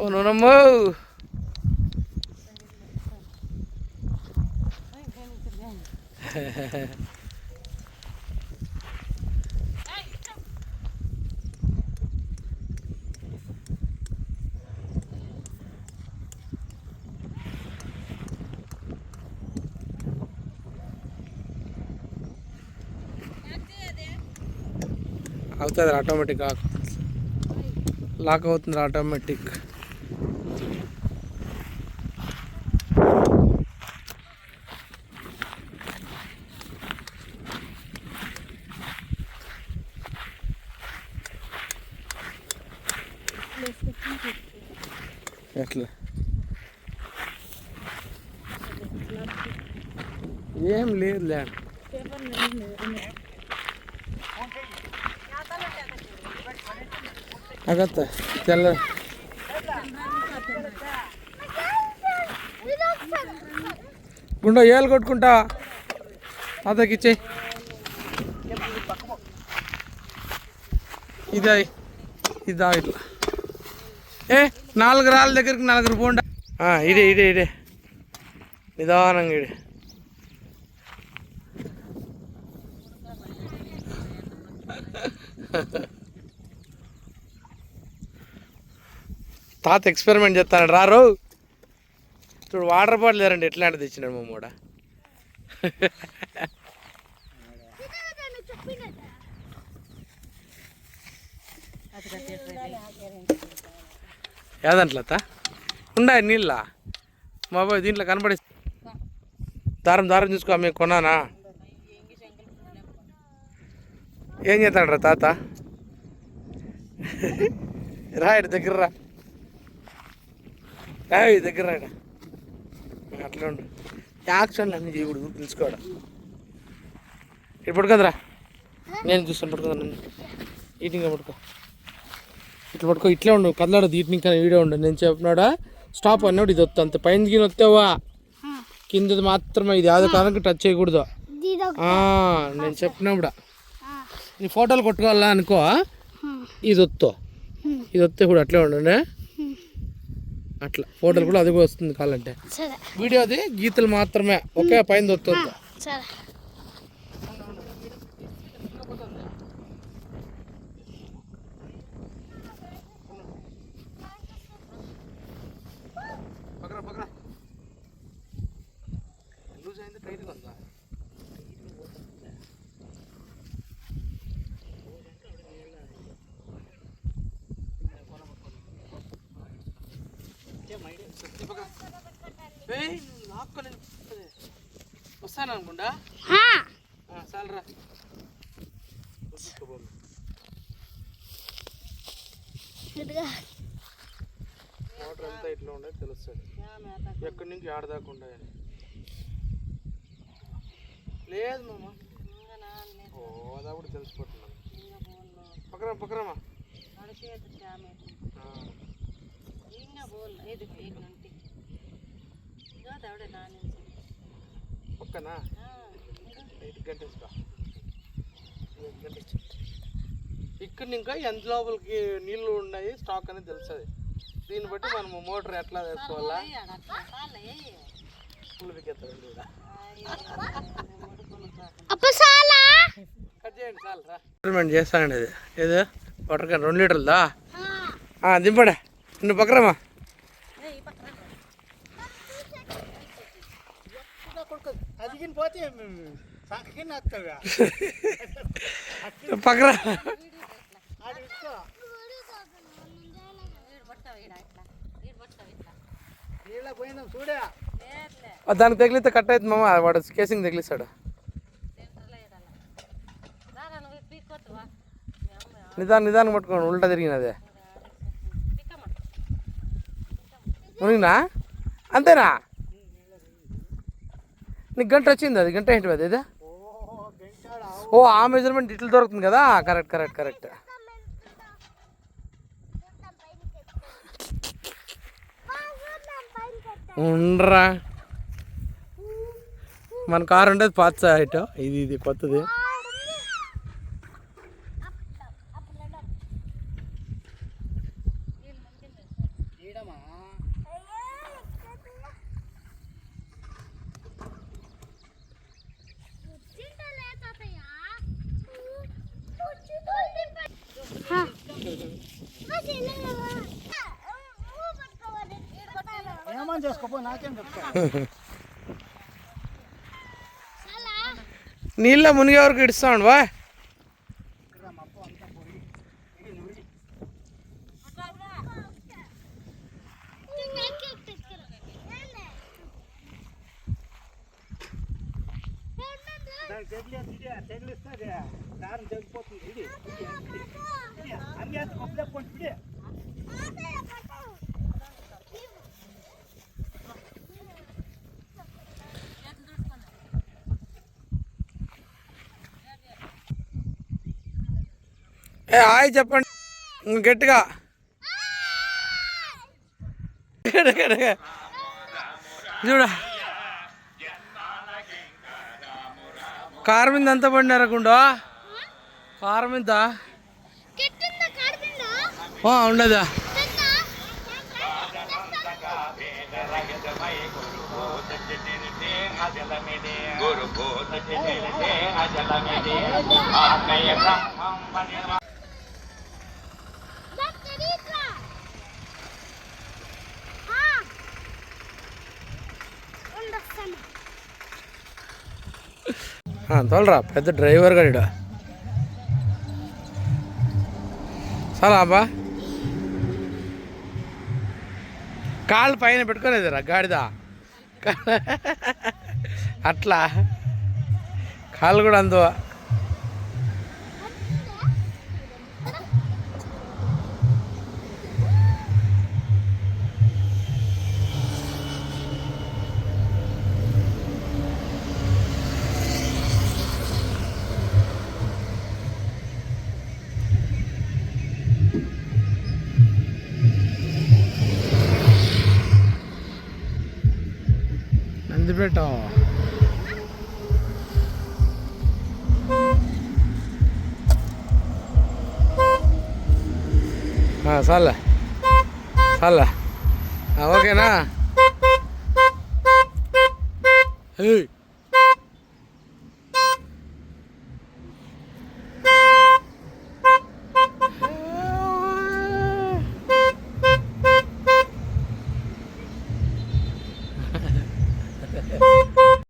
ఓ నూనమ్మో అవుతుంది automatic lock అవుతుంది automatic. ఎట్లా ఏం లేదు ల్యాండ్ అగత్త తెల్ల గుండె ఏళ్ళు కొట్టుకుంటా అతకిచ్చే ఇదా ఇదా ఇట్లా ఏ 4 రాళ్ళ దగ్గరికి 4 పోండా. ఇడే ఇడే ఇడే నిదానంగా ఇడే. తాత ఎక్స్పెరిమెంట్ చేస్తాడు రారు. చూడు వాటర్ బాటిల్ లేరండి ఎట్లాంటిది తెచ్చినాడు మా మూడ. ఏదంట్ల ఉండాయి నీళ్ళ మా బాబు దీంట్లో కనపడి దారం దారం చూసుకో మీకు కొన్నానా. ఏం చేస్తాడు రా తాత రాయడు దగ్గర రా దగ్గర రాయడా అట్లా ఉండు. యాక్షన్లు అన్నీ చేయకూడదు తెలుసుకోవడం. ఇటు పడుకోదరా నేను చూస్తాను పడుకోదా నన్ను ఈటింగ్గా పడుకో ఇట్లా పడుకో ఇట్లా ఉండు కదలాడదు ఈటింగ్ కానీ వీడియో ఉండు. నేను చెప్పినాడా స్టాప్ అన్నాడు ఇది వస్తా అంత పైన గిన వస్తావా కిందది మాత్రమే ఇది యాదో కారణం టచ్ చేయకూడదు. నేను చెప్పినప్పుడు నీ ఫోటోలు కొట్టుకోవాలా అనుకో ఇది వస్తా ఇది వస్తే కూడా అట్లే ఉండే అట్లా ఫోటోలు కూడా అది కూడా వస్తుంది కావాలంటే. వీడియోది గీతలు మాత్రమే ఒకే పైన వస్తుంది. వస్తాను అనుకుంటా చాలరా వాటర్ అంతా ఇట్లా ఉండే తెలుస్తుంది ఎక్కడి నుంచి ఆడదాకా ఉండదని లేదు మామ. ఓ అదా కూడా తెలిసిపోతున్నాను. పక్కరా పక్కరామా పక్కనా 8 గంటేసుకో ఇక్కడ ఇంకా ఎంత లోపలికి నీళ్ళు ఉన్నాయి స్టాక్ అనేది తెలుస్తుంది. దీన్ని బట్టి మనం మోటార్ ఎట్లా వేసుకోవాలా కట్ చేయండి చాలరా. ఎక్స్పెరిమెంట్ చేస్తానండి ఇది ఏదో వాటర్ క్యాన్ 2 లీటర్లదా దింపడే నువ్వు పక్కరామా పక్కరా దానికి తగిలితే కట్ అవుతుంది మామ. వాడు కేసింగ్ తగిలిస్తాడు. నిదానం పట్టుకోండి ఉల్టా తిరిగినదే మునిగినా అంతేనా. నీకు గంట వచ్చింది అది గంట ఏంటి అది ఓ ఆ మెజర్మెంట్ ఇట్లా దొరుకుతుంది కదా. Correct correct correct. ఉండరా మన కారు ఉండేది పాత ఐటో ఇది కొత్తది. ఏమని చేసుకోపో నాకేం చెప్తా. నీళ్ళ మునిగే వరకు ఇడుస్తాను బా. తెగిలిస్తే దారం తెగిపోతుంది. అన్ని కొట్టుకుంటే హాయ్ చెప్పండి గట్టిగా. చూడ కారు మీద అంతా పడినారకుండా కారు మీద ఉండదా. తోలరా పెద్ద డ్రైవర్ గాడ చాలా అబ్బా. కాళ్ళు పైన పెట్టుకోలేదురా గాడిదా. అట్లా కాళ్ళు కూడా అందు. నందిపేట చాలే చాలే ఓకేనా.